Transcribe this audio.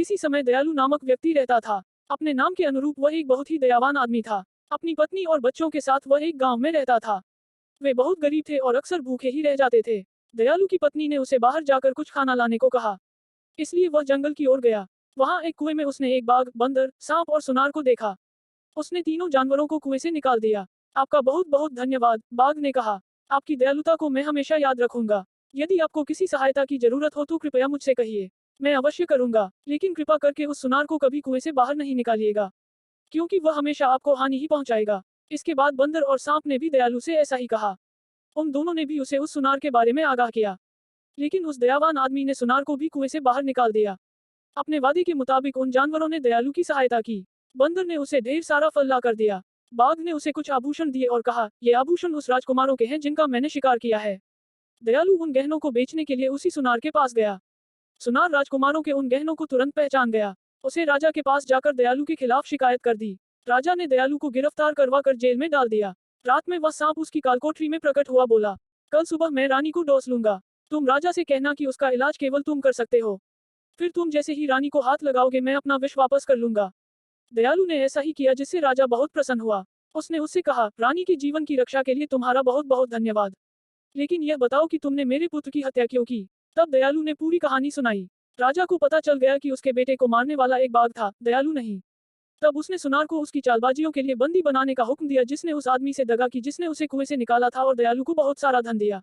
किसी समय दयालु नामक व्यक्ति रहता था। अपने नाम के अनुरूप वह एक बहुत ही दयावान आदमी था। अपनी पत्नी और बच्चों के साथ वह एक गांव में रहता था। वे बहुत गरीब थे और अक्सर भूखे ही रह जाते थे। दयालु की पत्नी ने उसे बाहर जाकर कुछ खाना लाने को कहा, इसलिए वह जंगल की ओर गया। वहां एक कुएं में उसने एक बाघ, बंदर, सांप और सुनार को देखा। उसने तीनों जानवरों को कुएं से निकाल दिया। आपका बहुत बहुत धन्यवाद, बाघ ने कहा। आपकी दयालुता को मैं हमेशा याद रखूंगा। यदि आपको किसी सहायता की जरूरत हो तो कृपया मुझसे कहिए, मैं अवश्य करूंगा। लेकिन कृपा करके उस सुनार को कभी कुएं से बाहर नहीं निकालिएगा, क्योंकि वह हमेशा आपको हानि ही पहुंचाएगा। इसके बाद बंदर और सांप ने भी दयालु से ऐसा ही कहा। उन दोनों ने भी उसे उस सुनार के बारे में आगाह किया, लेकिन उस दयावान आदमी ने सुनार को भी कुएं से बाहर निकाल दिया। अपने वादे के मुताबिक उन जानवरों ने दयालु की सहायता की। बंदर ने उसे ढेर सारा फल ला कर दिया। बाघ ने उसे कुछ आभूषण दिए और कहा, ये आभूषण उस राजकुमारों के हैं जिनका मैंने शिकार किया है। दयालु उन गहनों को बेचने के लिए उसी सुनार के पास गया। सुनार राजकुमारों के उन गहनों को तुरंत पहचान गया। उसे राजा के पास जाकर दयालु के खिलाफ शिकायत कर दी। राजा ने दयालु को गिरफ्तार करवा कर जेल में डाल दिया। रात में वह सांप उसकी कालकोठरी में प्रकट हुआ, बोला, कल सुबह मैं रानी को डोस लूंगा। तुम राजा से कहना कि उसका इलाज केवल तुम कर सकते हो। फिर तुम जैसे ही रानी को हाथ लगाओगे मैं अपना विष वापस कर लूंगा। दयालु ने ऐसा ही किया, जिससे राजा बहुत प्रसन्न हुआ। उसने उससे कहा, रानी के जीवन की रक्षा के लिए तुम्हारा बहुत बहुत धन्यवाद। लेकिन यह बताओ कि तुमने मेरे पुत्र की हत्या क्यों की? तब दयालु ने पूरी कहानी सुनाई। राजा को पता चल गया कि उसके बेटे को मारने वाला एक बाघ था, दयालु नहीं। तब उसने सुनार को उसकी चालबाजियों के लिए बंदी बनाने का हुक्म दिया, जिसने उस आदमी से दगा की जिसने उसे कुएं से निकाला था, और दयालु को बहुत सारा धन दिया।